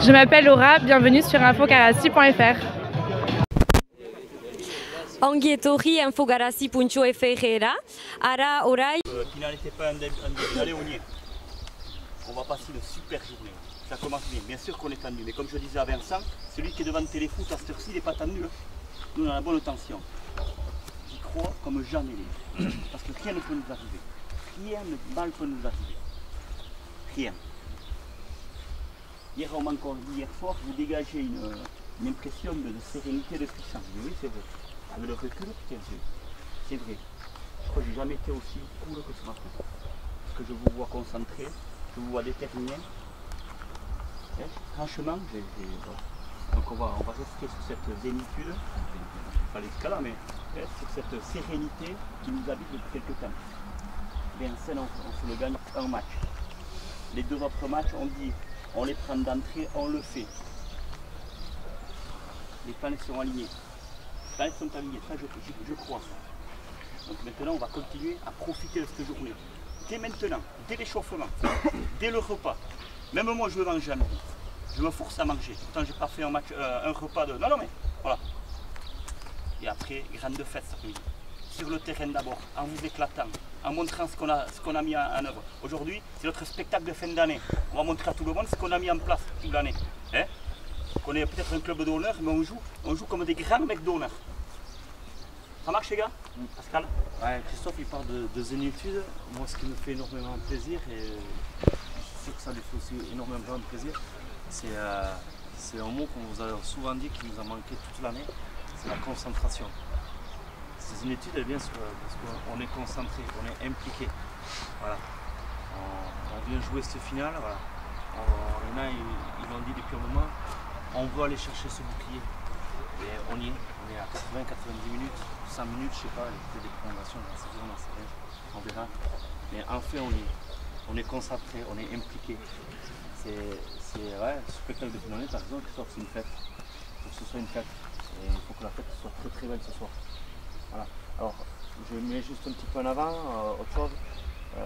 Je m'appelle Laura, bienvenue sur infogarazi.fr. Ongi etorri infogarazi.fr-era. Ara orai. Qui n'était pas un début léonien. On va passer une super journée. Ça commence bien. Bien sûr qu'on est tendu, mais comme je disais à Vincent, celui qui est devant le téléfoot à cette heure-ci, il n'est pas tendu. Hein. Nous, on a la bonne tension. J'y crois comme jamais. Parce que rien ne peut nous arriver. Rien de mal peut nous arriver. Rien. Hier, on m'a encore dit, hier soir, vous dégagez une impression de sérénité, de puissance. Oui, c'est vrai. Avec le recul, c'est vrai. Je crois que j'ai jamais été aussi cool que ce matin. Parce que je vous vois concentré, je vous vois déterminé. Franchement, donc on va rester sur cette zénitude, pas l'escalade, mais sur cette sérénité qui nous habite depuis quelques temps. Vincennes, on se le gagne un match. Les deux autres matchs, on dit, on les prend d'entrée, on le fait. Les planètes sont alignées. Les planètes sont alignées, ça je crois ça. Donc maintenant, on va continuer à profiter de cette journée. Dès maintenant, dès l'échauffement, dès le repas. Même moi, je mange jamais. Je me force à manger. Pourtant, j'ai pas fait un repas de... Non, mais voilà. Et après, grande fête cet après-midi. Sur le terrain d'abord, en vous éclatant, en montrant ce qu'on a mis en œuvre. Aujourd'hui, c'est notre spectacle de fin d'année. On va montrer à tout le monde ce qu'on a mis en place toute l'année. Hein? On est peut-être un club d'honneur, mais on joue comme des grands mecs d'honneur. Ça marche les gars? Pascal? Ouais, Christophe il parle de zénitude. Moi ce qui me fait énormément plaisir, et je sais que ça lui fait aussi énormément de plaisir, c'est un mot qu'on vous a souvent dit, qui nous a manqué toute l'année, c'est la concentration. Cette zénitude elle vient parce qu'on est concentré, on est impliqué. Voilà. On vient jouer cette finale, voilà. Il y en a, ils l'ont dit depuis un moment, on veut aller chercher ce bouclier. Et on y est, on est à 80-90 minutes, 100 minutes, je sais pas, il y a des prolongations, on verra. Mais en fait, on est concentré, on est impliqué. Ouais, ce spectacle de finale, par exemple, c'est une fête. Il faut que ce soit une fête. Et il faut que la fête soit très très belle ce soir. Voilà. Alors, je mets juste un petit peu en avant, autre chose. Il ne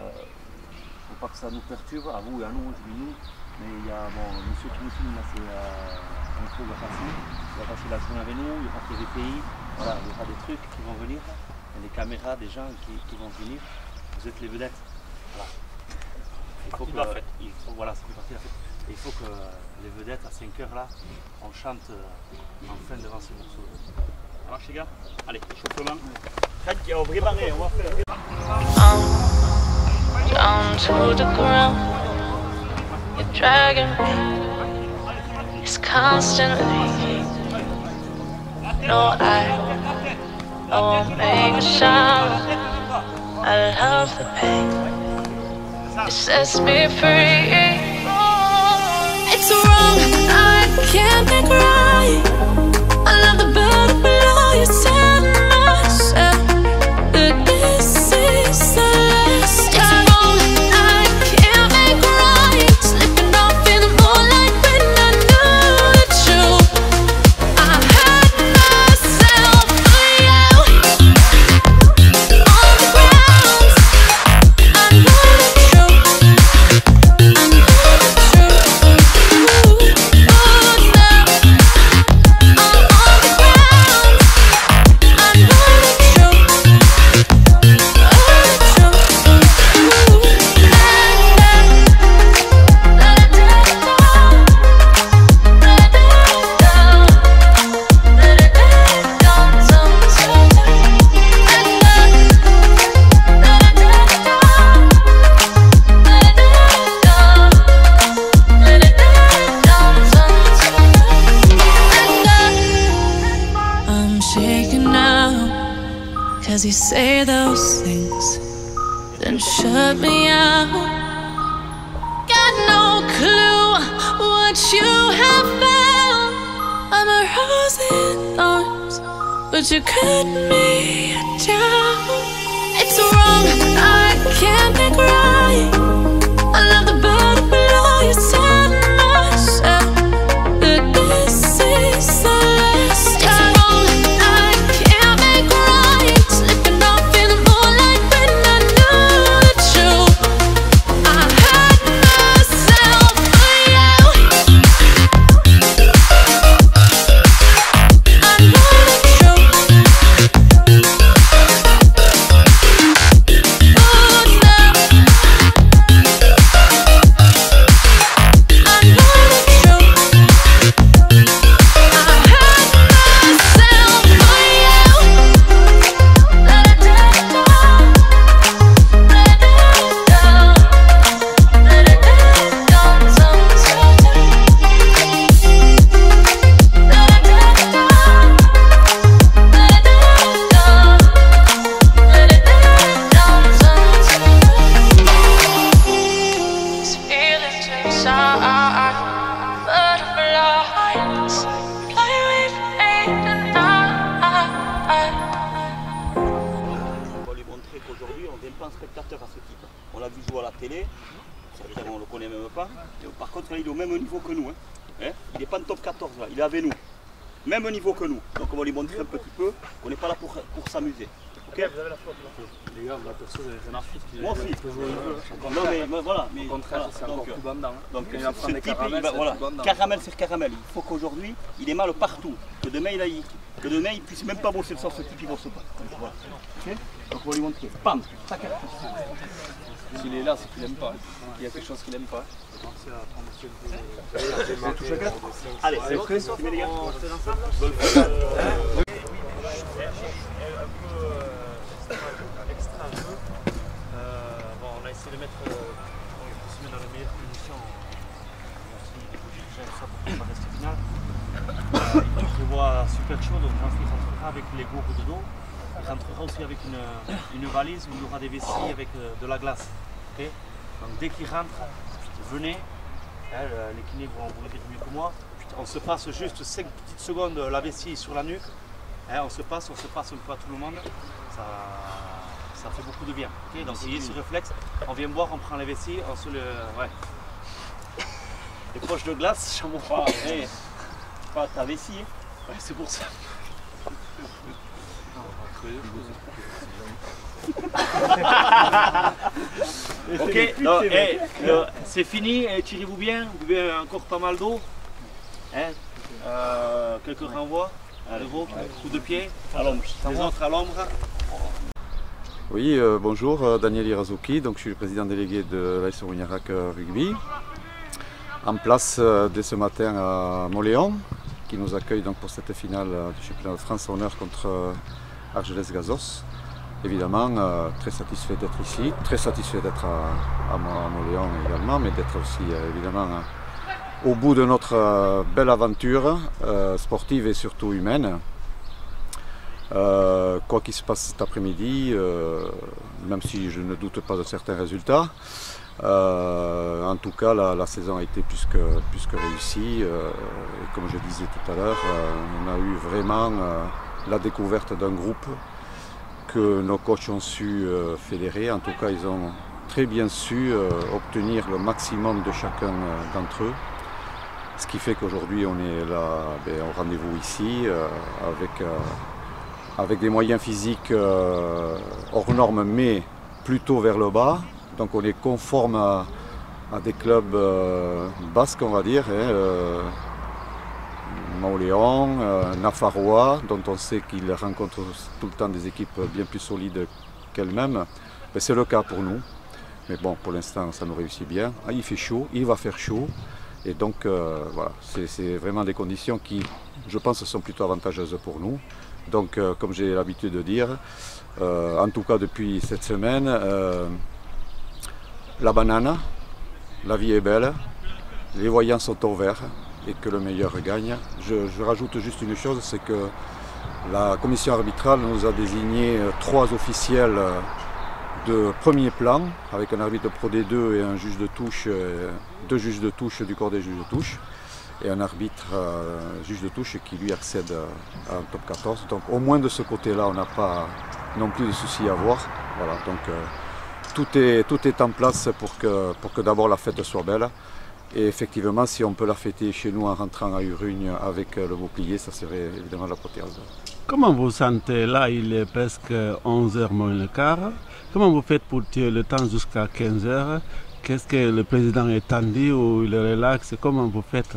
faut pas que ça nous perturbe, à vous et à nous, je dis nous. Mais il y a monsieur qui nous filme, c'est un peu facile. Il va passer la journée avec nous, il y aura TVPI, voilà, il y aura des trucs qui vont venir, il y a des caméras, des gens qui vont venir. Vous êtes les vedettes. Voilà. Voilà, ça fait partie de la fête. Et il faut que les vedettes à 5 h là, on chante enfin devant ces morceaux. Ça marche les gars? Allez, échauffement. On va préparer, on va faire. Down to the ground, you're dragging me. It's constantly. No, I won't make a sound. I love the pain. It sets me free. It's wrong, I can't make right. I love the bird below you, tell myself that this is the last time. It's wrong, I can't make right. Slipping off in the moonlight when I knew the truth. I hurt myself for you. On the ground, I know the truth. I know the truth. Oh, now I'm on the ground. I know the truth. Oh, the truth. I'm shaking now, 'cause you say those things, then shut me out. Got no clue what you have found. I'm a rose in thorns, but you cut me down. It's wrong, I can't make right. I love the bird below you, tell myself that this is the last time. It's wrong, I can't make right. Slipping off in the moonlight when I knew the truth. I hurt myself for you. aujourd'hui, on ne vient pas en spectateur à ce type. On l'a vu jouer à la télé, on ne le connaît même pas. Et par contre, là, il est au même niveau que nous. Hein. Il n'est pas en top 14, là. Il est avec nous. Même niveau que nous. Donc on va lui montrer un petit peu qu'on n'est pas là pour s'amuser. Okay, vous avez la faute, là. Les gars, moi perso, j'ai un artiste qui moi aussi. peut jouer au niveau. Non mais voilà. Mais, au contraire, voilà, c'est encore plus bandant. Donc quand il va ce prendre des type, caramels, voilà, bandant. caramel sur caramel. Il faut qu'aujourd'hui, il est mal partout. Que demain, que demain, il ne puisse même pas bosser le sens, ce type, il ne bosse pas. Voilà. Okay, donc on va lui montrer. Bam, tac. S'il est là, c'est qu'il n'aime pas. Il y a quelque chose qu'il n'aime pas. Allez, c'est prêt, tu mets les gars. On a essayé de mettre dans les meilleures conditions. Ça pour la reste finale. Il prévoit super chaud, donc Jean-Philippe rentrera avec les gourdes de dos. Il rentrera aussi avec une valise où il y aura des vessies avec de la glace. Okay, donc dès qu'il rentre, venez. Les kinés vont vous le dire mieux que moi. On se passe juste 5 petites secondes la vessie sur la nuque. On se passe un peu à tout le monde. Ça fait beaucoup de bien. Okay, donc ayez ce réflexe. On vient boire, on prend les vessies, on se le. Ouais. Les poches de glace, j'en vois Pas ta vessie. Hein. Ouais, c'est pour ça. Ok, c'est fini, tirez-vous bien, vous buvez encore pas mal d'eau. Quelques renvois, coup de pied, les autres à l'ombre. Oui, bonjour, Daniel Irazuki, donc je suis le président délégué de l'AS Rougnerac Rugby. En place dès ce matin à Moléon, qui nous accueille donc pour cette finale du championnat de France honneur contre Argelès-Gazos. Évidemment, très satisfait d'être ici, très satisfait d'être à Moléon également, mais d'être aussi évidemment au bout de notre belle aventure sportive et surtout humaine. Quoi qu'il se passe cet après-midi, même si je ne doute pas de certains résultats, en tout cas la saison a été plus que réussie. Et comme je disais tout à l'heure, on a eu vraiment la découverte d'un groupe que nos coachs ont su fédérer. En tout cas, ils ont très bien su obtenir le maximum de chacun d'entre eux. Ce qui fait qu'aujourd'hui, on est là au rendez-vous ici avec des moyens physiques hors normes, mais plutôt vers le bas. Donc on est conforme à des clubs basques, on va dire. Moléon, Nafarroa, dont on sait qu'ils rencontrent tout le temps des équipes bien plus solides qu'elles-mêmes. C'est le cas pour nous. Mais bon, pour l'instant, ça nous réussit bien. Il fait chaud, il va faire chaud. Et donc, voilà, c'est vraiment des conditions qui, je pense, sont plutôt avantageuses pour nous. Donc, comme j'ai l'habitude de dire, en tout cas depuis cette semaine, la banane, la vie est belle, les voyants sont au vert. Et que le meilleur gagne. Je rajoute juste une chose, c'est que la commission arbitrale nous a désigné 3 officiels de premier plan, avec un arbitre Pro D2 et un juge de touche, 2 juges de touche du corps des juges de touche, et un arbitre juge de touche qui lui accède à un top 14. Donc au moins de ce côté-là, on n'a pas non plus de soucis à avoir. Voilà, donc tout est en place pour que d'abord la fête soit belle. Et effectivement, si on peut la fêter chez nous en rentrant à Urugne avec le bouclier, ça serait évidemment l'apothéose. Comment vous sentez là? Il est presque 11h moins le quart. Comment vous faites pour tuer le temps jusqu'à 15h? Qu'est-ce que le président est tendu ou il est relax? Comment vous faites?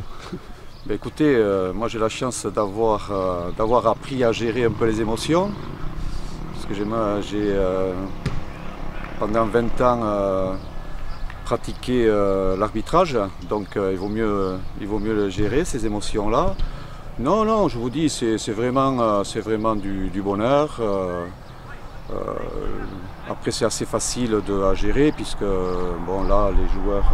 Écoutez, moi j'ai la chance d'avoir appris à gérer un peu les émotions. Parce que j'ai pendant 20 ans pratiqué l'arbitrage, donc il vaut mieux le gérer, ces émotions-là. Non, je vous dis, c'est vraiment du bonheur. Après, c'est assez facile à gérer, puisque bon, là, les joueurs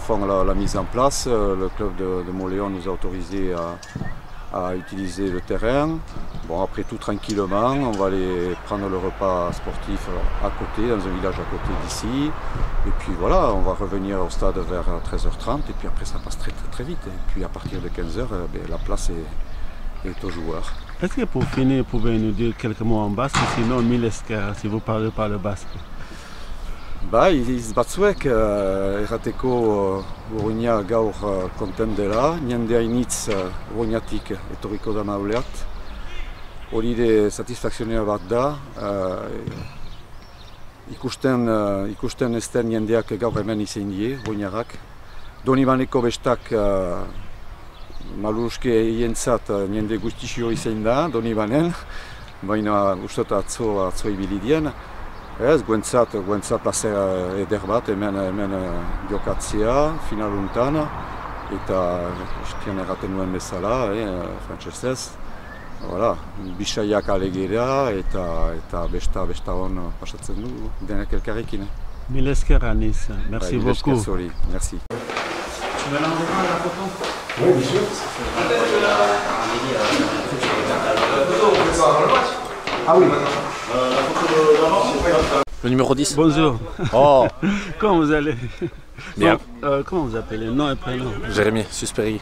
font la mise en place. Le club de Moléon nous a autorisé à utiliser le terrain. Bon, après tout tranquillement, on va aller prendre le repas sportif à côté, dans un village à côté d'ici. Et puis voilà, on va revenir au stade vers 13h30 et puis après ça passe très vite. Et puis à partir de 15h, la place est aux joueurs. Est-ce que pour finir, vous pouvez nous dire quelques mots en basque, sinon Milesker, si vous parlez pas le basque? Bai, hitz batzuek errateko Urruña gaur kontent dela, jende hainitz Urruñatik etorriko da mauleat. Hori de satisfakzionea bat da, ikusten ez den jendeak gaur hemen izen die, Urruñarrak. Donibaneko bestak Maluske hientzat jende guztixio izen da, Donibanen, baina ustot atzo ibili dien. Ez, guentzat plazer eder bat hemen jokatzea, finaluntan, eta estian erraten nuen bezala, frantsesez. Voilà, bisaiak alegera eta besta hon pasatzen du denak elkarrekin. Mille esker Anis, merci beaucoup. Mille esker Zori, merci. Tu me l'enverras la photo? Oui, bien sûr. Ah oui. Le numéro 10. Bonjour. Oh. Comment vous allez? Bien. Comment vous appelez? Nom et prénom? Jérémy Susperi.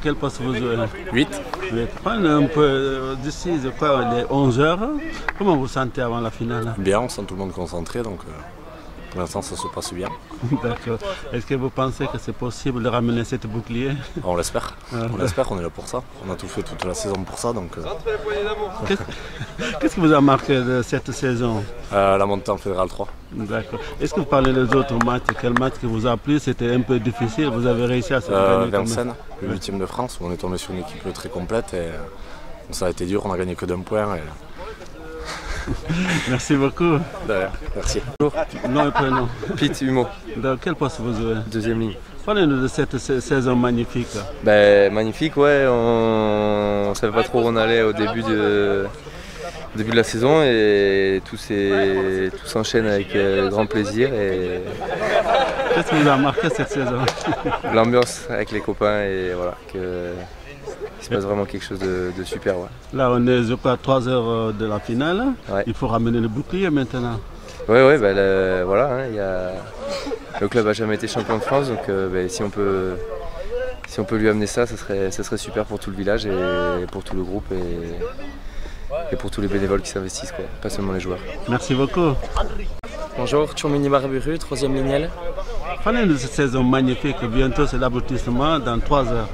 Quel poste vous jouez? 8. Parlez un peu d'ici, je crois, il est 11h. Comment vous sentez avant la finale? Bien, on sent tout le monde concentré, donc pour l'instant ça se passe bien. D'accord. Est-ce que vous pensez que c'est possible de ramener cette bouclier? On l'espère. On l'espère, on est là pour ça. On a tout fait toute la saison pour ça, donc... Qu'est-ce qui vous a marqué de cette saison? La montée en Fédéral 3. D'accord. Est-ce que vous parlez des autres matchs? Quel match qui vous a plu? C'était un peu difficile, vous avez réussi à se gagner? Vincennes, le 8e de France, où on est tombé sur une équipe très complète et ça a été dur, on a gagné que d'un point. Et... Merci beaucoup. Merci. Bonjour. Nom et prénom? Pete Humo. Dans quel poste vous jouez? Deuxième ligne. Parlez-nous de cette saison magnifique. Magnifique, ouais. On ne savait pas trop où on allait au début de la saison et tout s'enchaîne avec grand plaisir. Qu'est-ce qui vous a marqué cette saison? L'ambiance avec les copains et voilà. Il se passe vraiment quelque chose de super. Ouais. Là, on est, je crois, 3 heures de la finale. Ouais. Il faut ramener le bouclier maintenant. Oui, voilà. Le club n'a jamais été champion de France, donc si on peut lui amener ça, ça serait super pour tout le village et pour tout le groupe et pour tous les bénévoles qui s'investissent, pas seulement les joueurs. Merci beaucoup. Bonjour, Tchoumini Barburu, 3e lignelle. Parlez-nous de cette saison magnifique. Bientôt, c'est l'aboutissement dans 3 heures.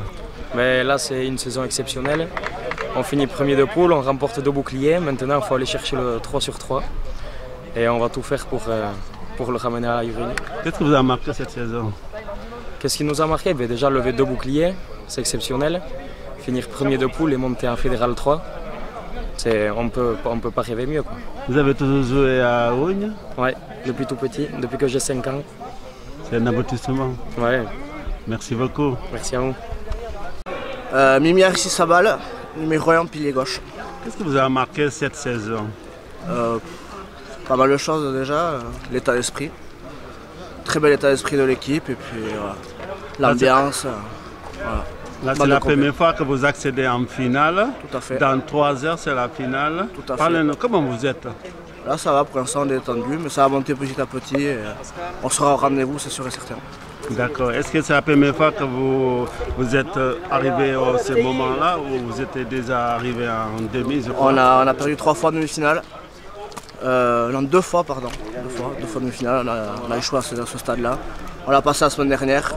Mais là, c'est une saison exceptionnelle. On finit premier de poule, on remporte 2 boucliers. Maintenant, il faut aller chercher le 3 sur 3. Et on va tout faire pour le ramener à la Urrugne. Qu'est-ce qui vous a marqué cette saison? Qu'est-ce qui nous a marqué? Déjà, lever 2 boucliers, c'est exceptionnel. Finir premier de poule et monter en Fédéral 3. On peut pas rêver mieux. Vous avez toujours joué à Urrugne? Oui, depuis tout petit, depuis que j'ai 5 ans. C'est un aboutissement. Oui. Merci beaucoup. Merci à vous. Mimi Arissi Sabal, numéro 1, pilier gauche. Qu'est-ce qui vous a marqué cette saison? Pas mal de choses déjà, l'état d'esprit. Très bel état d'esprit de l'équipe et puis l'ambiance. Voilà. Là, c'est la première fois que vous accédez en finale. Tout à fait. Dans 3 heures, c'est la finale. Tout à fait. Parlez-nous, comment vous êtes? Là, ça va, pour l'instant, on est détendu, mais ça va monter petit à petit. Et on sera au rendez-vous, c'est sûr et certain. D'accord. Est-ce que c'est la première fois que vous êtes arrivé à ce moment-là ou vous êtes déjà arrivé en demi, je crois? On a perdu 3 fois en demi-finale. Non, 2 fois, pardon. 2 fois demi-finale. On a échoué à ce stade-là. On l'a passé la semaine dernière.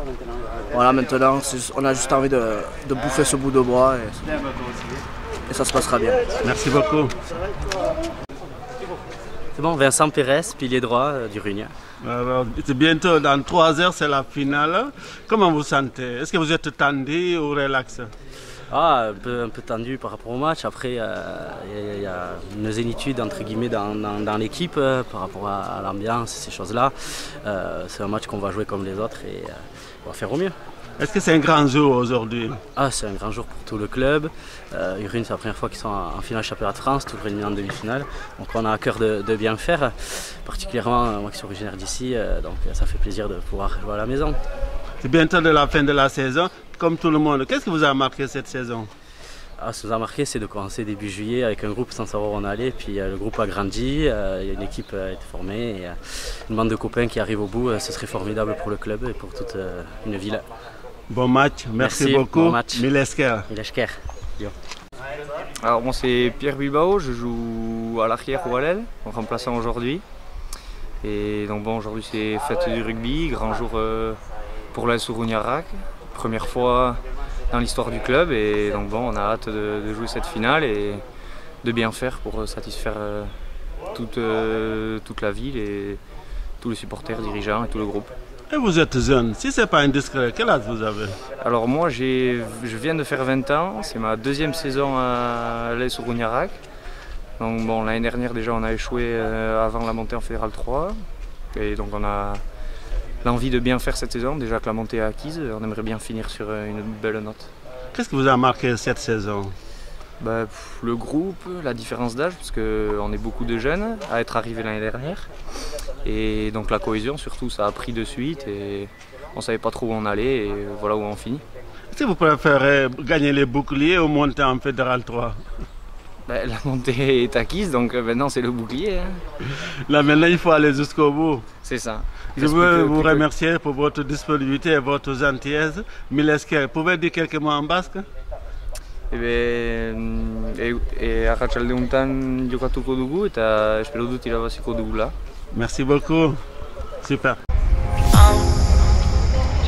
Voilà, maintenant, on a juste envie de bouffer ce bout de bois et ça se passera bien. Merci beaucoup. C'est bon, Vincent Pérez, pilier droit d'Urrugne. Bientôt, dans 3 heures, c'est la finale. Comment vous sentez? Est-ce que vous êtes tendu ou relax? Un peu tendu par rapport au match. Après, il y a une zénitude entre guillemets dans l'équipe par rapport à l'ambiance, ces choses-là. C'est un match qu'on va jouer comme les autres et on va faire au mieux. Est-ce que c'est un grand jour aujourd'hui? C'est un grand jour pour tout le club. Urrugne, c'est la première fois qu'ils sont en finale championnat de France, tout réunis en demi-finale. Donc on a à cœur de bien faire, particulièrement moi qui suis originaire d'ici, donc ça fait plaisir de pouvoir jouer à la maison. C'est bientôt de la fin de la saison, comme tout le monde. Qu'est-ce qui vous a marqué cette saison? Ce qui nous a marqué, c'est de commencer début juillet avec un groupe sans savoir où on allait. Puis le groupe a grandi, une équipe a été formée, et, une bande de copains qui arrive au bout. Ce serait formidable pour le club et pour toute une ville. Bon match, merci beaucoup. Bon match. Mille esker. Mille esker. Alors moi c'est Pierre Bilbao, je joue à l'arrière ou à l'aile, en remplaçant aujourd'hui. Et donc bon, aujourd'hui c'est fête du rugby, grand jour pour l'AS Uruñarrak, première fois dans l'histoire du club, et donc bon, on a hâte de jouer cette finale et de bien faire pour satisfaire toute la ville et tous les supporters, dirigeants et tout le groupe. Et vous êtes jeune, si ce n'est pas indiscret, quel âge vous avez? Alors moi je viens de faire 20 ans, c'est ma deuxième saison à l'AS Uruñarrak. Donc bon, l'année dernière déjà on a échoué avant la montée en Fédéral 3. Et donc on a l'envie de bien faire cette saison, déjà que la montée est acquise, on aimerait bien finir sur une belle note. Qu'est-ce qui vous a marqué cette saison? Le groupe, la différence d'âge, parce qu'on est beaucoup de jeunes à être arrivés l'année dernière. Et donc la cohésion surtout, ça a pris de suite et on ne savait pas trop où on allait et voilà où on finit. Est-ce que vous préférez gagner les boucliers ou monter en Fédéral 3? La montée est acquise, donc maintenant c'est le bouclier. Hein. Là maintenant il faut aller jusqu'au bout. C'est ça. Je veux vous remercier pour votre disponibilité et votre gentillesse. Milesker, pouvez-vous dire quelques mots en basque? Arratsaldeuntan jokatuko dugu eta espero dut irabaziko dugula. Merci beaucoup. Super.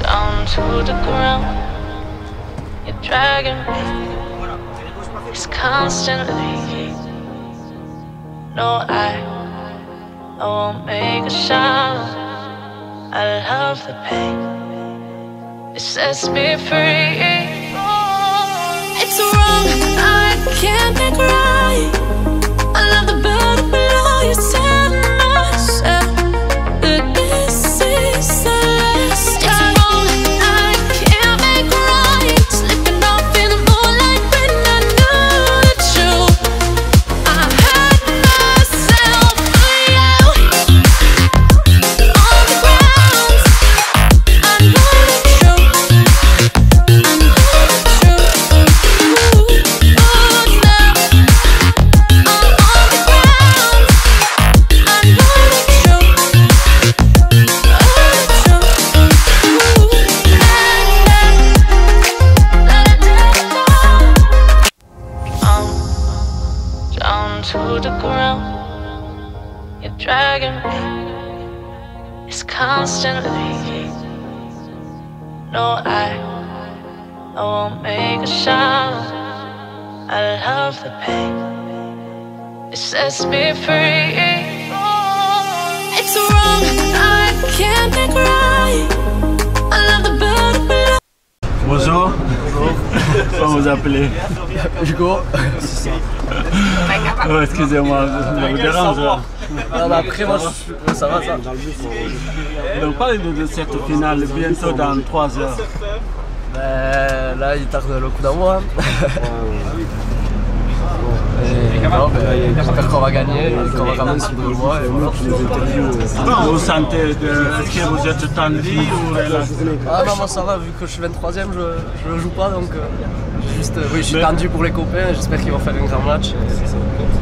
Down to the ground, you're dragging me. It's constantly. No, I won't make a sound. I love the pain. It sets me free. It's wrong, I can't make right. I love the bird below you, tell myself that this is the last time. It's wrong, I can't make right. Slipping off in the moonlight when I knew the truth. I hurt myself for you. On the ground, I know the truth. I know the truth. To the ground, you're dragging me. It's constantly. No, I won't make a sound. I love the pain. It sets me free. It's wrong, I can't make right. I love the bird below. Bonjour. Comment vous appelez? Hugo. Oh, excusez-moi, je vous dérange. Après, moi, ça va, ça. Donc, parlez-nous de cette finale bientôt dans 3 heures. Là, il tarde le coup d'envoi. J'espère qu'on va gagner et qu'on va ramener sur 2 mois. Comment vous sentez? Est-ce que vous êtes tendu ou relax? Ah non, moi ça va, vu que je suis 23ème, je ne joue pas, donc juste, oui, je suis tendu pour les copains, j'espère qu'ils vont faire un grand match.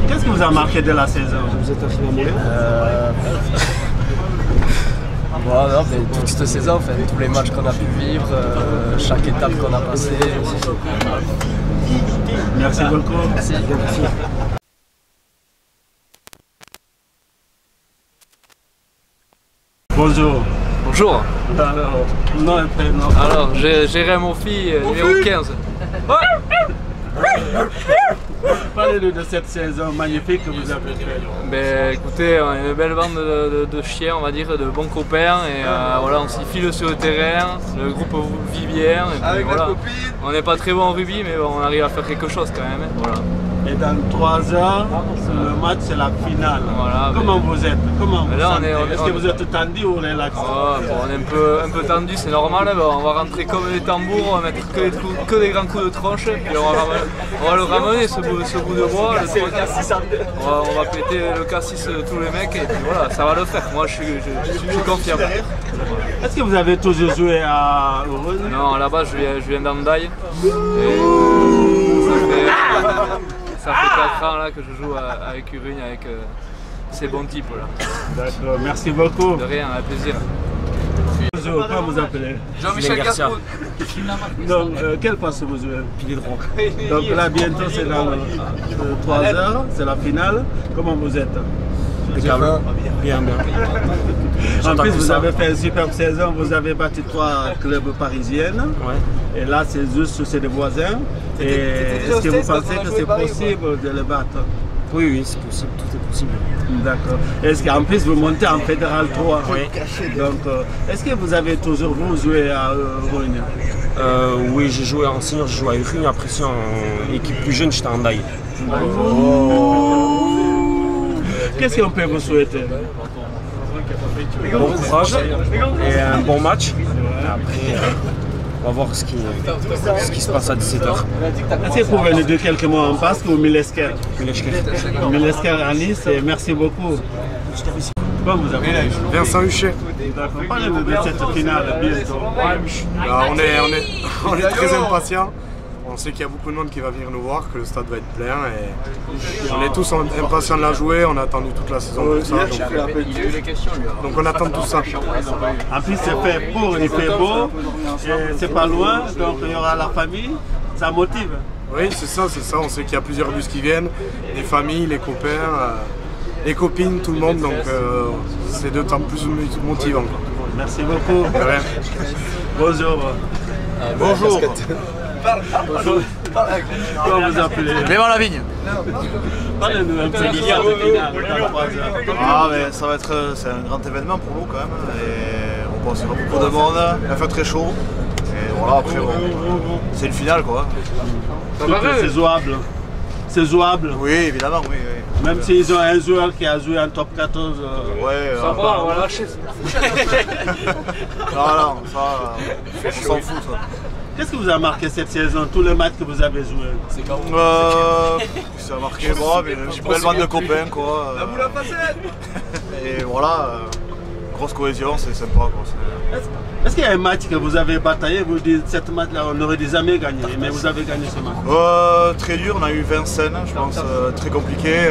Qu'est-ce qui vous a marqué de la saison? Vous êtes arrivé à mourir? Non, mais toute cette saison, enfin, tous les matchs qu'on a pu vivre, chaque étape qu'on a passée. Merci beaucoup. Merci. Bonjour. Bonjour. Alors, nom et prénom. Alors, Jérém Mofi, numéro 15. Parlez-nous de cette saison magnifique que vous avez faite. Écoutez, on est une belle bande de chiens, on va dire, de bons copains. Et voilà, on s'y file sur le terrain, le groupe vit bien. Et puis, voilà. On n'est pas très bon en rugby, mais bon, on arrive à faire quelque chose quand même. Hein, voilà. Et dans 3 heures, le match c'est la finale. Voilà, comment vous êtes? Comment vous sentez? Est-ce que vous êtes tendu ou relax? On est un peu tendu, c'est normal. On va rentrer comme des tambours, on va mettre que des grands coups de tronche. Puis on va le ramener ce bout de bois. On va péter le cassis tous les mecs et puis voilà, ça va le faire. Moi je suis confiant. Est-ce que vous avez toujours joué à Urugne? Non, à la base je viens d'Andaï. Ça fait 4 ans là que je joue avec Urugne, avec ces bons types là. D'accord, merci beaucoup. De rien, avec plaisir. Bonjour, comment vous appelez? Jean-Michel Garcia. Donc, quel poste vous jouez? Pilier droit. Donc là, bientôt, c'est dans 3 heures, c'est la finale. Comment vous êtes? Bien, bien. En plus, vous avez fait une superbe saison, vous avez battu 3 clubs parisiens. Ouais. Et là, c'est des voisins. Et est-ce que vous pensez que c'est possible de les battre? Oui, c'est possible, tout est possible. D'accord. Est-ce qu'en plus, vous montez en Fédéral 3? Oui. Donc, est-ce que vous avez toujours joué à Rouen? Oui, j'ai joué en senior, j'ai joué à Urugne. Après, si en équipe plus jeune, j'étais en Daï. Qu'est-ce qu'on peut vous souhaiter? Bon courage et un bon match. Après, on va voir ce qui se passe à 17h. Est-ce que vous pouvez nous dire quelques mots en basque ou Milesker? Milesker à Nice, et merci beaucoup. Comment vous appelez? Vincent Huchet. D'accord. Parlez-nous de cette finale bientôt. On est très impatients. On sait qu'il y a beaucoup de monde qui va venir nous voir, que le stade va être plein et on est tous impatients de la jouer, on a attendu toute la saison pour ça. Donc on attend tout ça. En plus c'est fait pour, il fait beau, c'est pas loin, donc il y aura la famille, ça motive. Oui c'est ça, on sait qu'il y a plusieurs bus qui viennent, les familles, les copains, les copines, tout le monde, donc c'est d'autant plus motivant. Merci beaucoup. Bonjour. Bonjour. Comment vous appelez? Clément Lavigne. Parlez-nous un peu de cette finale. Ah mais ça va être c'est un grand événement pour nous quand même et on pense qu'il y aura beaucoup de monde, il fait très chaud et voilà après bon, c'est une finale quoi. C'est jouable. C'est jouable. Oui évidemment oui. Même s'ils ont un joueur qui a joué en top 14. Ouais, ça va, on va lâcher. Non, ça, on s'en fout ça. Qu'est-ce que vous a marqué cette saison, tous les matchs que vous avez joués? Ça a marqué moi, mais j'ai une belle bande de copains quoi. La boule à facette. Et voilà, grosse cohésion, c'est sympa quoi. Est-ce qu'il y a un match que vous avez bataillé, vous dites cette match-là, on n'aurait jamais gagné, mais vous avez gagné ce match? Très dur, on a eu 20 scènes, je pense, très compliqué.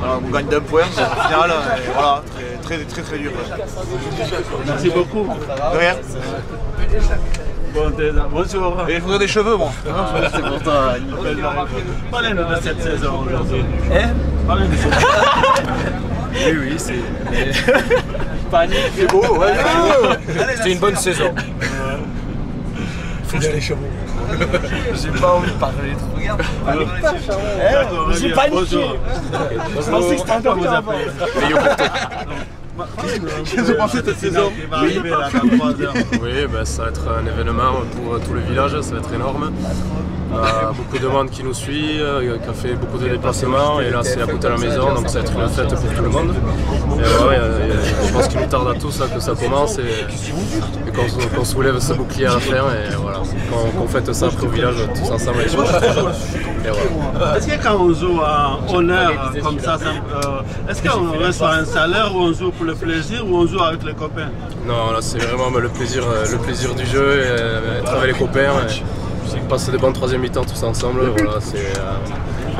Voilà, on gagne d'un point, c'est la finale, et voilà, très dur. Merci beaucoup. De rien. Bonjour. Et il faudrait des cheveux, moi. C'est pour toi. Parlez-nous de cette saison aujourd'hui. Parlez-nous de cette saison. Oui, c'est. Panique. C'est beau, ouais. C'était une bonne saison. Faut que j'ai les chevaux. J'ai pas envie de parler trop. Regarde. J'ai paniqué. Je pensais que c'était encore vous appelez. Qu'est-ce que vous pensez de cette saison qui va arriver là dans 3 heures? Oui, ben, ça va être un événement pour tout le village, ça va être énorme. Beaucoup de monde qui nous suit, qui a fait beaucoup de déplacements et là c'est à côté de la maison donc ça va être une fête pour tout le monde. Et je pense qu'il nous tarde à tous que ça commence et qu'on soulève ce bouclier à la fin et voilà, qu'on fête ça après au village tous ensemble avec voilà. Est-ce que quand on joue en honneur comme ça, est-ce qu'on reçoit un salaire ou on joue pour le plaisir ou on joue avec les copains? Non, là c'est vraiment le plaisir du jeu et être avec les copains. On passe des bonnes troisième mi-temps tous ensemble, voilà,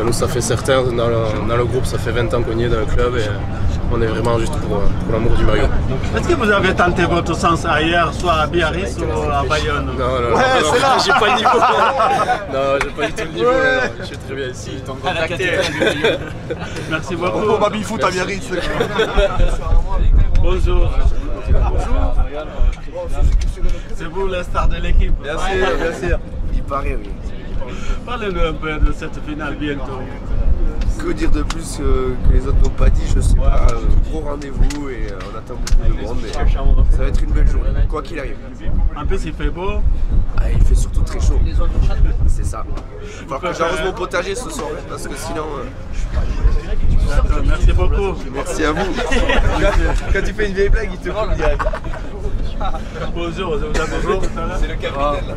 nous ça fait certains dans le groupe, ça fait 20 ans qu'on y est dans le club et on est vraiment juste pour l'amour du maillot. Est-ce que vous avez tenté votre sens ailleurs, soit à Biarritz ou à Bayonne? Non, c'est là. J'ai pas le niveau. Non, j'ai pas du tout le niveau, je suis très bien ici. Merci beaucoup. On va foot à Biarritz. Bonjour. C'est vous la star de l'équipe? Bien sûr. Il paraît, oui. Parlez-nous un peu de cette finale bientôt. Que dire de plus que les autres n'ont pas dit, je sais pas. Gros rendez-vous et on attend beaucoup de monde. Ça va être une belle journée, quoi qu'il arrive. En plus, il fait beau. Il fait surtout très chaud. C'est ça. Il va falloir que j'arrose mon potager ce soir, parce que sinon... Merci beaucoup. Merci à vous. Quand tu fais une vieille blague, il te coupe direct. Bonjour, vous appelez tout à l'heure? C'est le capitaine.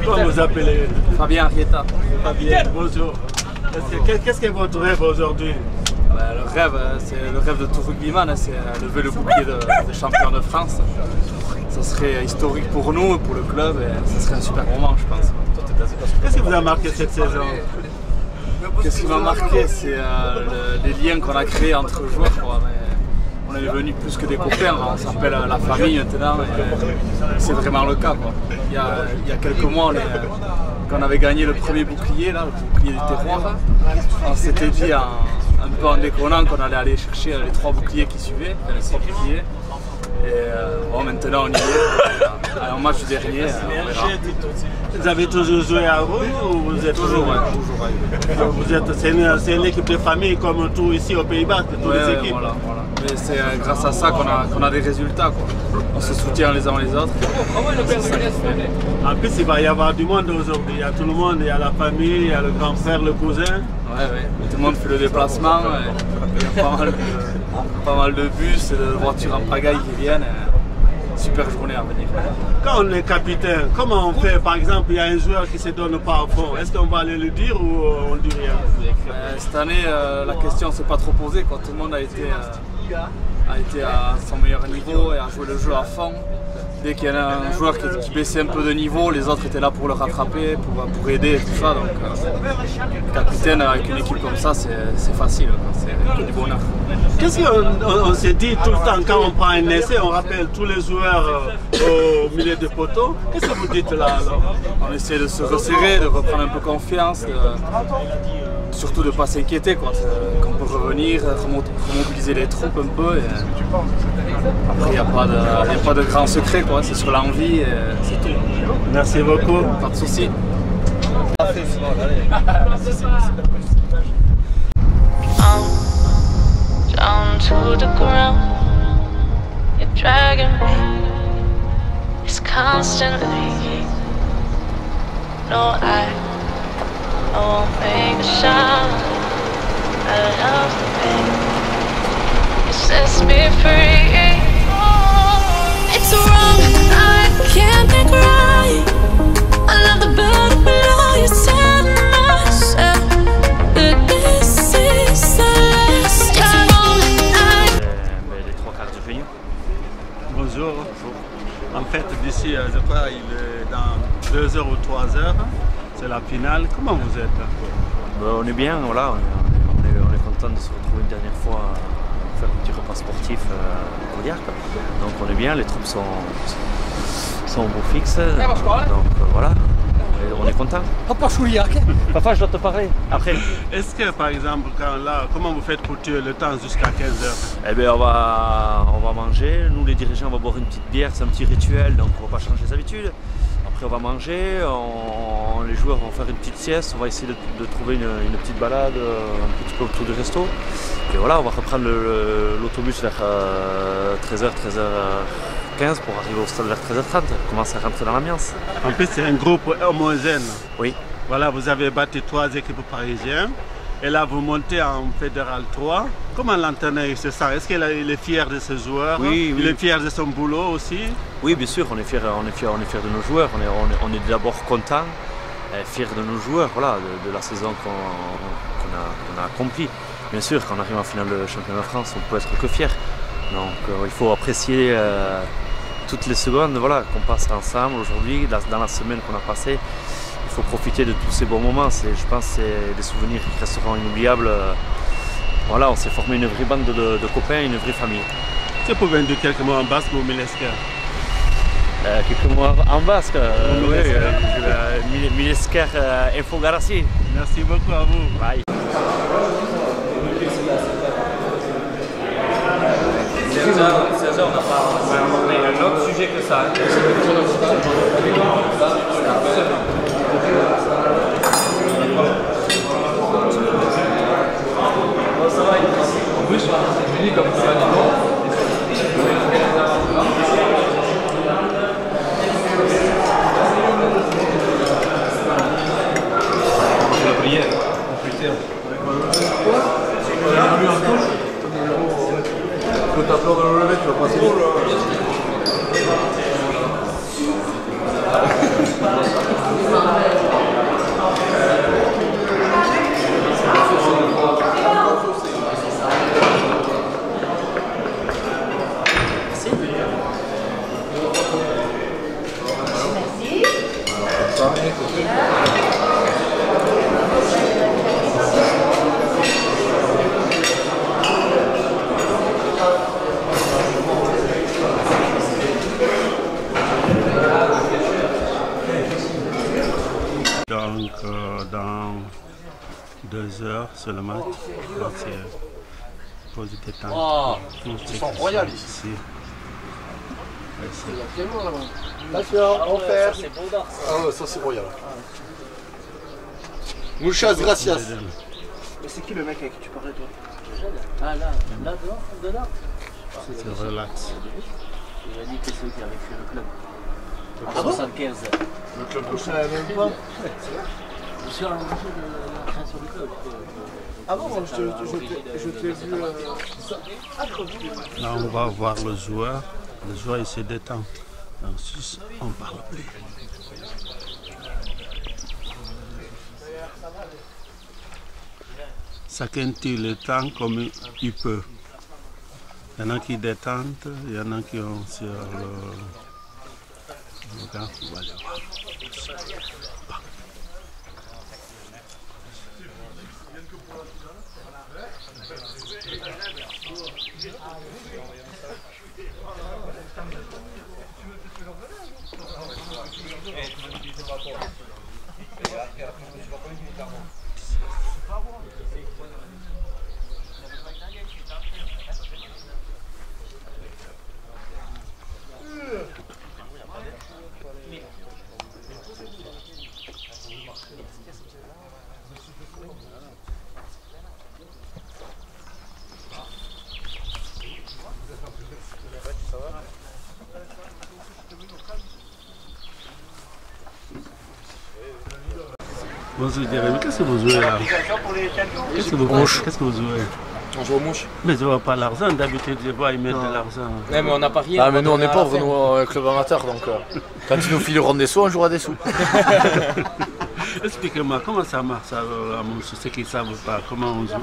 Comment vous appelez? Fabien Arrieta. Fabien, bonjour. Qu'est-ce que votre rêve aujourd'hui? Le rêve, c'est le rêve de tout rugbyman, c'est lever le bouclier de champion de France. Ça serait historique pour nous, pour le club, et ça serait un super moment, je pense. Qu'est-ce qui vous a marqué cette saison? Qu'est-ce qui m'a marqué, c'est les liens qu'on a créés entre joueurs. on est devenus plus que des copains, on s'appelle la famille maintenant, et c'est vraiment le cas, quoi. Il y a quelques mois, quand on avait gagné le premier bouclier, là, le bouclier des terroirs, on s'était dit un peu en déconnant qu'on allait aller chercher les 3 boucliers qui suivaient, les 3 boucliers. Et bon, maintenant on y est, un match dernier, on verra. Vous avez toujours joué à Rouge ou vous êtes toujours c'est une équipe de famille comme tout ici aux Pays-Bas, toutes les équipes. Voilà. Mais c'est grâce à ça qu'on a des résultats, quoi. On se soutient les uns les autres. En plus, il va y avoir du monde aujourd'hui. Il y a tout le monde, il y a la famille, il y a le grand-père, le cousin. Ouais. Tout le monde fait le déplacement. Il y a pas mal de bus et de voitures en pagaille qui viennent. Super journée à venir. Quand on est capitaine, comment on fait? Par exemple, il y a un joueur qui ne se donne pas à fond. Est-ce qu'on va aller le dire ou on ne dit rien? Cette année, la question ne s'est pas trop posée. Tout le monde a été à son meilleur niveau et a joué le jeu à fond. Dès qu'il y a un joueur qui baissait un peu de niveau, les autres étaient là pour le rattraper, pour aider et tout ça. Donc, capitaine avec une équipe comme ça, c'est facile, c'est du bonheur. Qu'est-ce qu'on s'est dit tout le temps quand on prend un essai, on rappelle tous les joueurs au milieu de poteau? Qu'est-ce que vous dites là alors? On essaie de se resserrer, de reprendre un peu confiance, surtout de ne pas s'inquiéter, qu'on peut revenir, remobiliser les troupes un peu. Après, il n'y a pas de grand secret, c'est sur l'envie et c'est tout. Merci beaucoup. Pas de soucis. Down to the ground, you're dragging me. It's constantly. No, I won't make a sound. I love the pain. It sets me free. It's wrong, I can't make right. I love the burden below you, tell myself that this is the last time. Les 3 quarts de finale. Bonjour. En fait, d'ici, je crois, il est dans 2 heures ou 3 heures. C'est la finale. Comment vous êtes? On est bien, voilà. On est content de se retrouver une dernière fois. Faire un petit repas sportif au Diarc. Donc on est bien, les troupes sont au beau fixe. Donc voilà, on est content. Papa Chouliac. Papa, je dois te parler après. Est-ce que par exemple, comment vous faites pour tuer le temps jusqu'à 15h? Eh bien on va manger, nous les dirigeants on va boire une petite bière, c'est un petit rituel, donc on va pas changer les habitudes. Après on va manger, les joueurs vont faire une petite sieste, on va essayer de trouver une petite balade un petit peu autour du resto. Et voilà, on va reprendre l'autobus vers 13h, 13h15 pour arriver au stade vers 13h30, commencer à rentrer dans l'ambiance. En plus c'est un groupe homogène. Oui. Voilà, vous avez battu 3 équipes parisiennes. Et là, vous montez en Fédéral 3. Comment l'entraîneur se sent? Est-ce qu'il est fier de ses joueurs? Oui. Il est fier de son boulot aussi? Oui, bien sûr, on est fier de nos joueurs. On est d'abord content, fier de nos joueurs, voilà, de la saison qu'on a accomplie. Bien sûr, quand on arrive en finale de championnat de France, on peut être que fier. Donc, il faut apprécier toutes les secondes, voilà, qu'on passe ensemble aujourd'hui, dans la semaine qu'on a passée. Il faut profiter de tous ces bons moments, je pense que c'est des souvenirs qui resteront inoubliables. Voilà, on s'est formé une vraie bande de copains, une vraie famille. Tu peux dire quelques mots en basque ou Milesker? Quelques mots en basque, oui, Milesker Infogarasi. Merci beaucoup à vous. Bye. 16h, on a un autre sujet que ça. En plus, je dis comme ça, la prière, putain. Quoi? Quand t'as peur de le lever, tu vas passer vite. 2 heures sur le match. Donc c'est pour du détente. Oh, ils sont royaux ici. Attention, on perd. Ah ouais, ça c'est royal. Muchas gracias. Mais c'est qui le mec avec qui tu parlais toi? Ah là dehors, dedans. C'est relax. Il a dit que c'est celui qui avait fait le club. Ah bon? 75. Le club de ça, même pas. Je suis à la création du club. Ah bon, je t'ai vu. Là on va voir le joueur. Le joueur il se détend. En Suisse, on parle plus. Chacun tire le temps comme il peut. Il y en a qui détendent, il y en a qui ont sur le gars, on va aller voir. Bonjour Jérémy, qu'est-ce que vous jouez là? Qu'est-ce que vous jouez? On joue aux mouches. Mais je ne vois pas l'argent, d'habitude je vois ils mettent de l'argent. Ouais, mais on a parié. Ah mais nous on est pauvres, nous club amateur, donc quand ils nous fileront des sous, on jouera des sous. Expliquez-moi comment ça marche à mouche, ceux qui ne savent pas, comment on joue.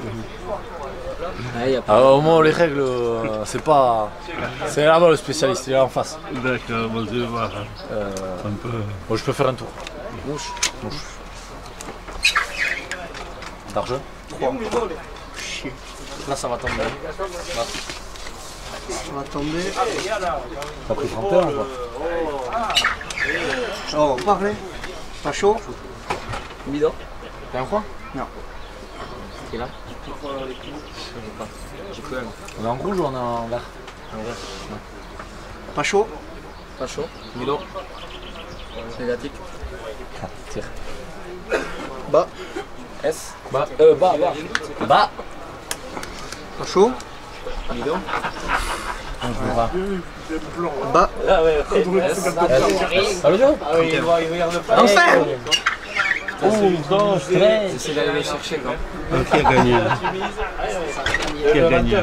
Au moins les règles, c'est pas... C'est là-bas le spécialiste, il est là en face. D'accord, bon, je vais voir. Un peu. Bon, je peux faire un tour. Mouche. D'argent 3. Là ça va tomber. Ça va tomber. T'as pris 31 quoi. Oh, parlez. Pas chaud? Bidon. T'as un froid? Non. Qui est là? J'ai plus un. On est en rouge ou on est en vert? En vert. Pas chaud? Pas chaud. Bidon. Négatif. Tire. Bas. S. Bas. Bas. Bas. Pas chaud? Bidon. On jouera. Bas. Ah ouais, Ça veut dire? Ah oui, il regarde pas. Enfin! Oh, non, stress. J'essaie d'aller les chercher quoi. Qui a gagné là? Qui a gagné là?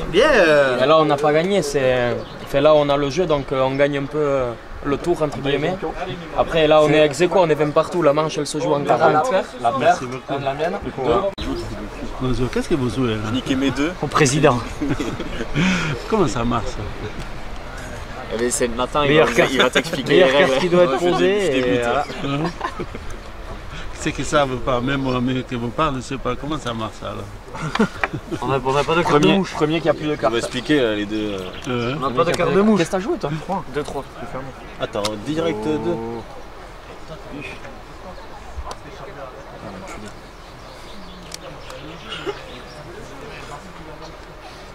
Bien! Et là on n'a pas gagné, là on a le jeu donc on gagne un peu le tour entre guillemets. Après là on est ex aequo, on est 20 partout, la manche elle se joue en 40. La mienne. Bonjour, qu'est-ce que vous jouez là? Niquer mes deux. Au président. Comment ça marche? C'est le matin, il va t'expliquer les règles. Meilleure carte qui doit être posée. Ceux qui ne savent pas, même moi qui vous parle, je ne sais pas comment ça marche alors. On n'a pas de carte de mouche. Premier qui a plus de carte. On va expliquer les deux. On n'a pas de carte de mouche. Qu'est-ce que t'as joué toi? 3. 2-3. Attends, direct 2.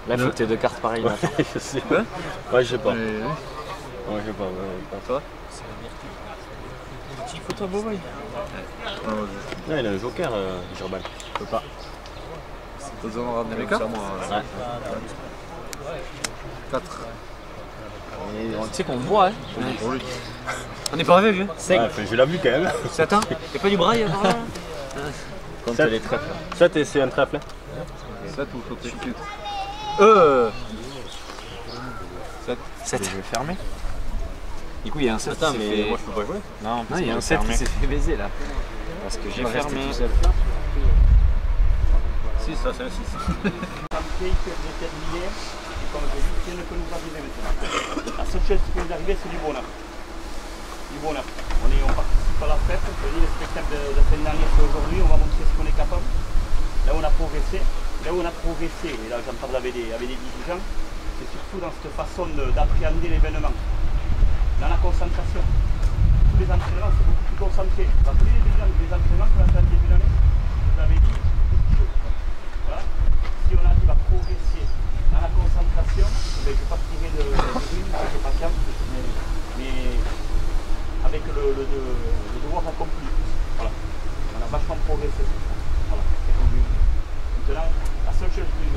Là, il faut que tu aies 2 cartes pareilles. Je sais pas. Ouais, je sais pas. Ouais, je sais pas. Pas toi. Petit photo Boboy. Il a un joker, Gerban. Je peux pas. T'as besoin de ramener les cartes? Ouais. 4. Tu sais qu'on le voit, hein. On n'est pas revenu, hein. 5. Ouais, je l'ai vu quand même. 7 ans. Y'a pas du braille par là? Compte les trèfles. 7 et c'est un trèfle. 7 ou sauter? 7. Je vais fermer. Du coup, il y a un 7 Attends, qui mais fait... moi je peux pas jouer. Non, il y a un 7 qui s'est fait baiser là. Parce que j'ai fermé. Tout seul. 6, ça c'est un 6. La seule chose qui peut nous arriver, c'est du bonheur. Du bonheur. On participe à la fête, on dit le spectacle de la semaine dernière, c'est aujourd'hui, on va montrer ce qu'on est capable. Là où on a progressé, et là j'entends avec des dirigeants, c'est surtout dans cette façon d'appréhender l'événement. Dans la concentration. Tous les entraînements, c'est beaucoup plus concentré. Vous vous rappelez les entraînements qu'on a fait en début d'année? Vous avez dit, progresser dans la concentration. Je ne vais pas tirer de l'une, je ne pas calme, mais avec le devoir accompli. Voilà. On a vachement progressé. Voilà. Maintenant, la seule chose qui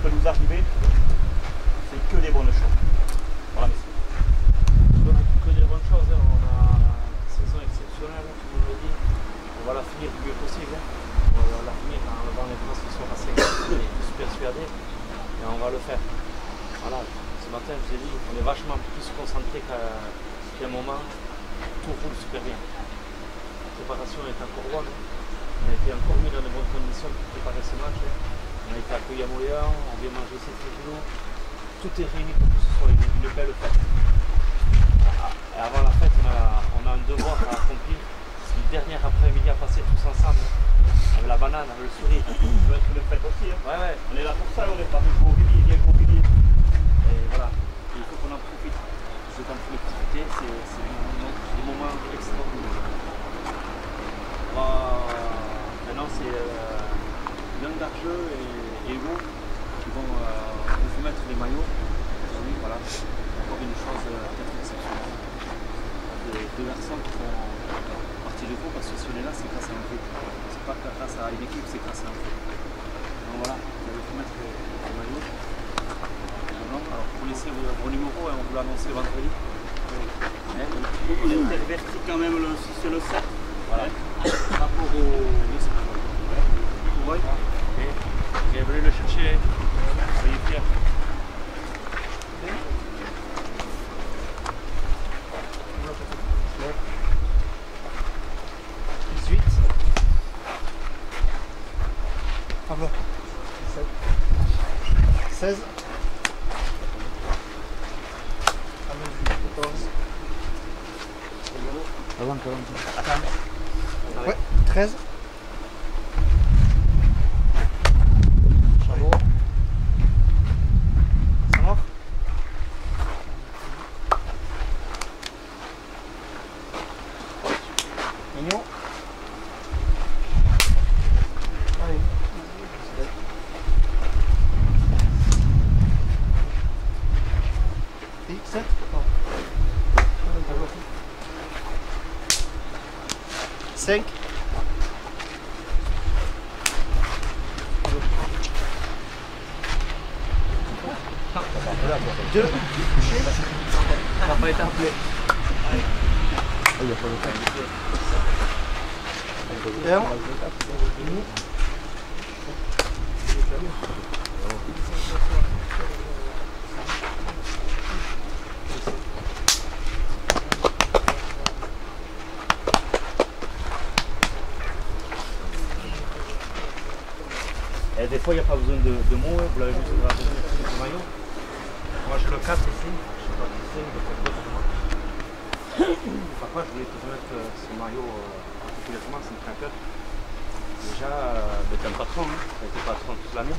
peut nous arriver, c'est que des bonnes choses. Voilà, messieurs. Que des bonnes choses, hein. On a une saison exceptionnelle, tout le monde le dit. On va la finir le mieux possible. On va la finir en levant les bras ce soir à 5 heures, on est tous persuadés et on va le faire. Voilà, ce matin je vous ai dit, on est vachement plus concentré qu'à un moment, tout roule super bien. La préparation est encore bonne, on a été encore mis dans de bonnes conditions pour préparer ce match. On a été accueillis à Moléon, on vient manger 7 kilos, tout est réuni pour que ce soit une belle fête. Et avant la fête, on a un devoir à accomplir. C'est une dernière après-midi à passer tous ensemble, avec la banane, avec le sourire. Ça va être une fête aussi. Hein. Ouais. On est là pour ça, on est pas pour oublier, bien pour oublier. Et voilà, il faut qu'on en profite. C'est en collectivité, c'est des moments extraordinaires. Maintenant, c'est Young d'Arjeux et Hugo qui vont vous mettre les maillots. Oui, voilà, encore une chose peut-être exceptionnelle. Deux garçons qui font partie du groupe, parce que si on est là, c'est grâce à un groupe. C'est pas grâce à une équipe, c'est grâce à un groupe. Donc voilà, vous allez vous mettre les maillots. Alors pour laisser vos numéros, on vous l'a annoncé vendredi. On intervertit quand même si c'est le 7. Voilà. Par rapport au ouais. Et venez le chercher, soyez fiers. Pablo. 16. 14. Ouais, 13. Chabot. Samor. Mignon. Allez. 7. 5. 2. On n'a pas été appelé. Il n'y a pas le temps. Et des fois, il n'y a pas besoin de mots, vous l'avez vu sur la le maillot. Moi, j'ai le 4 ici, je ne sais pas qui c'est, mais pourquoi je voulais te mettre ce maillot particulièrement, c'est une craquette. Déjà, tu es un patron, hein. Tu as été patron toute l'année.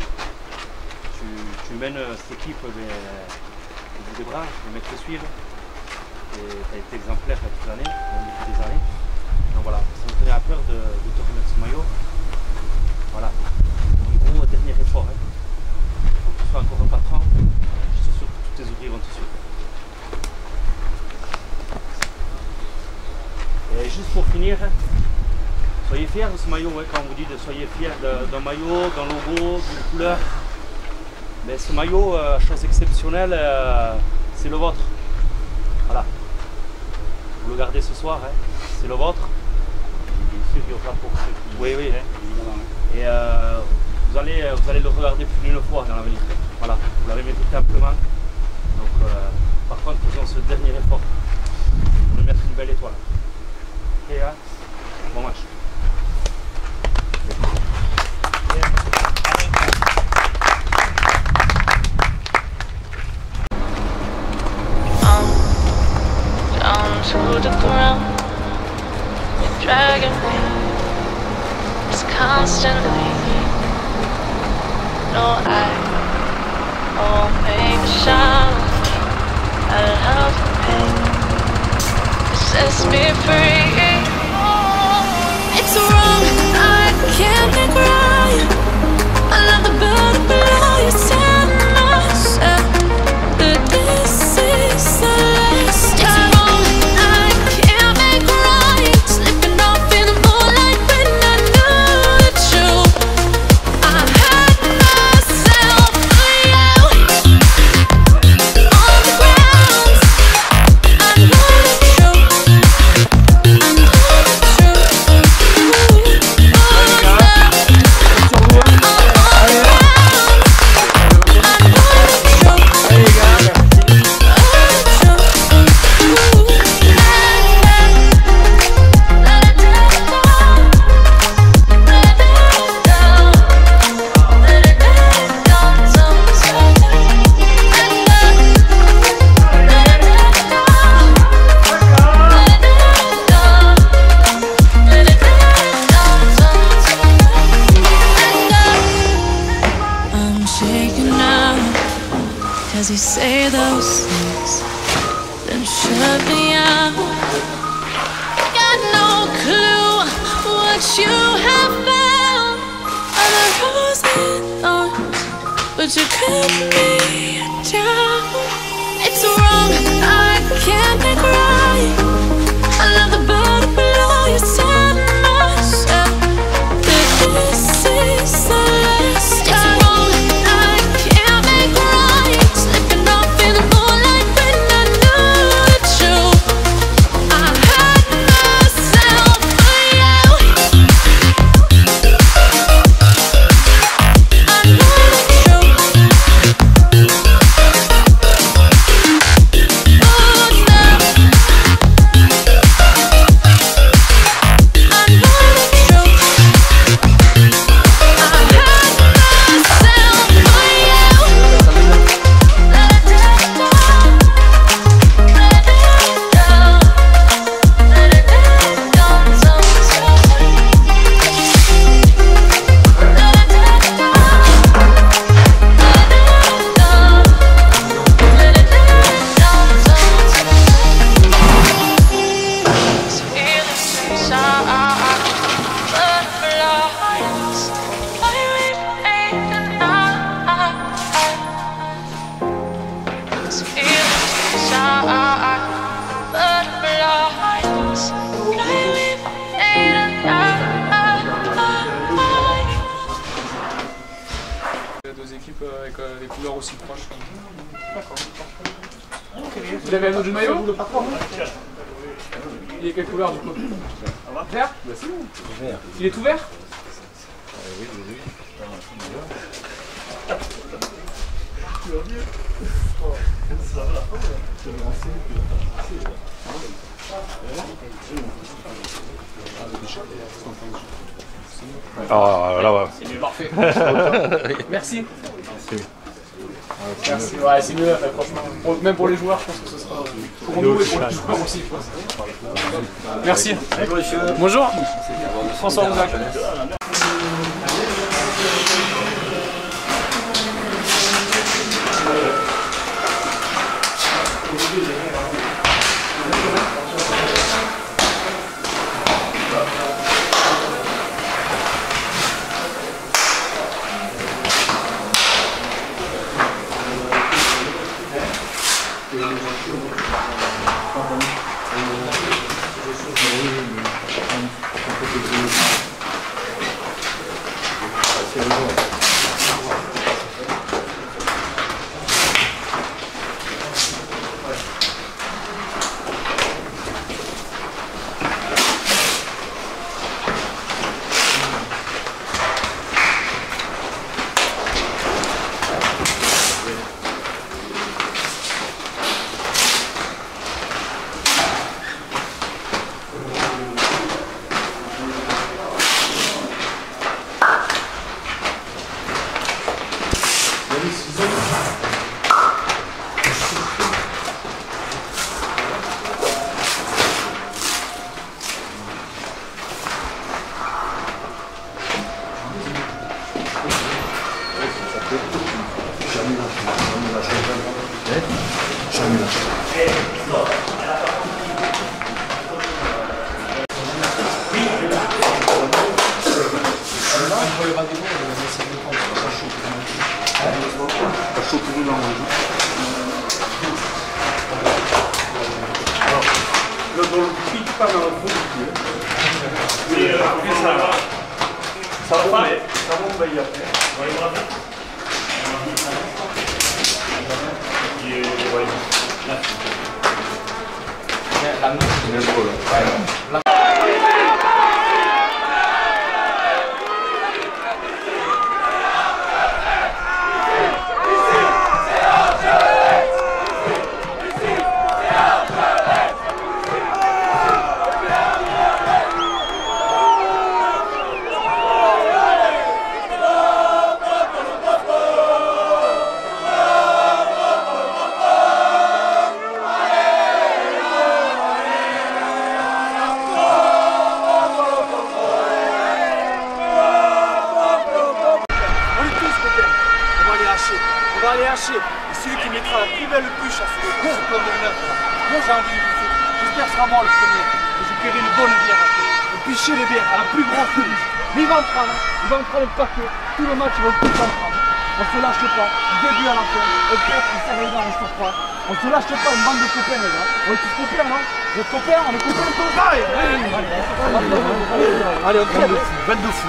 Tu mènes cette équipe au bout des bras, les mecs te suivent. Tu as été exemplaire toute l'année, depuis des années. Donc voilà, ça me tenait à cœur de te remettre ce maillot. Voilà. Au dernier effort, hein. Quand tu sois encore un patron, je suis sûr que tous tes ouvriers vont te suivre. Et juste pour finir, soyez fiers de ce maillot, hein, quand on vous dit de soyez fiers d'un maillot, d'un logo, d'une couleur. Mais ce maillot, chose exceptionnelle, c'est le vôtre. Voilà. Vous le gardez ce soir, hein. C'est le vôtre. Bien sûr, il y aura pour ceux qui... Oui, oui. Et vous allez le regarder plus d'une fois dans l'avenir. Voilà, vous l'avez mérité amplement. Donc, par contre, faisons ce dernier effort pour lui mettre une belle étoile. Et bon match. Down to the ground, you're dragging me. It's constantly. No, I won't make a sound. I love the pain. It sets me free. It's wrong, I can't be crying. I love the bird below your side. but you cut me down. It's wrong, I can't make right. I love the bottom below you said myself that this is the last time. It's wrong, I can't make right. Slipping off in the moonlight when I knew the truth. I had myself for you. I know the truth. Deux équipes avec des couleurs aussi proches. D'accord. Vous avez un autre maillot? Il est quelle couleur du coup? Vert? Vert. Il est tout vert? Oui, oui, oui. Ah là ouais. C'est mieux, parfait. Merci. Merci. Ouais, c'est mieux, franchement. Même pour les joueurs, je pense que ce sera pour nous et pour les joueurs aussi. Merci. Bonjour. François Rouzac. Et celui qui mettra la plus belle bûche à ce plan de neuf, moi j'ai envie de bouffer. J'espère que ce sera moi le premier. Et je paierai une bonne bière après. Et picher les bières à la plus grosse bûche. Mais il va en prendre un paquet. Tout le match il va tout en prendre. on se lâche pas, du début à la fin, et puis on serre les gars, on se croit. On se lâche pas, une bande de copains les gars. On est tous copains, non? Vous êtes copains, on est copains tous. Allez, on crève. Bête de fou.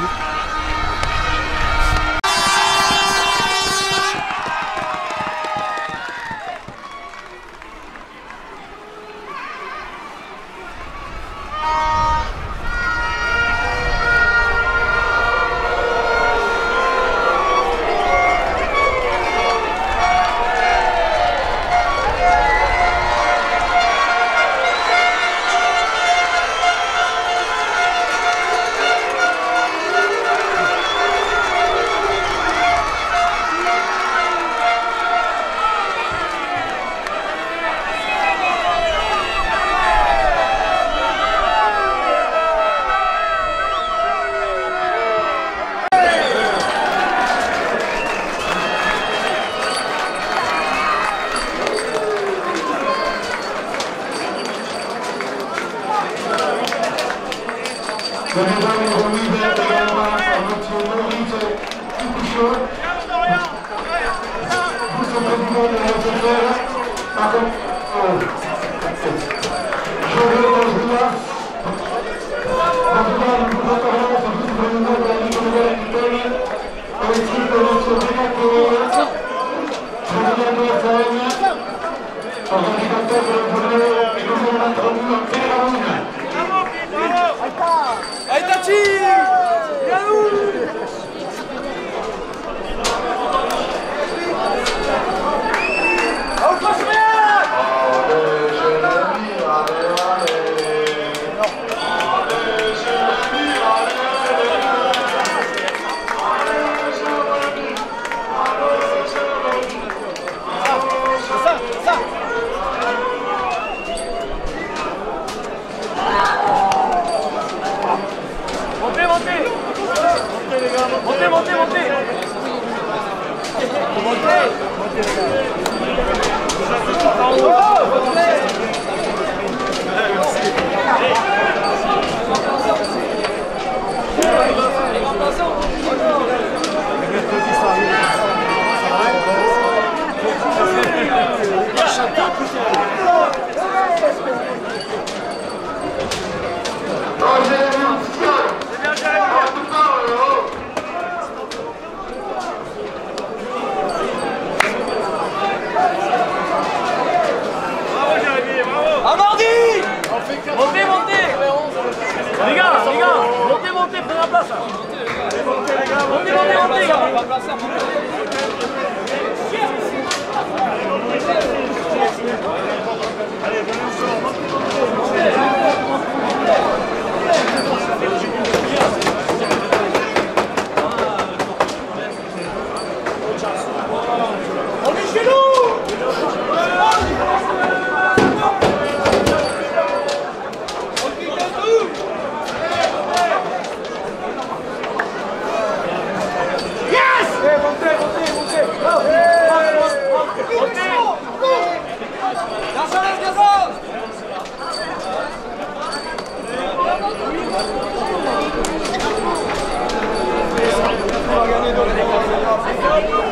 On va gagner dans les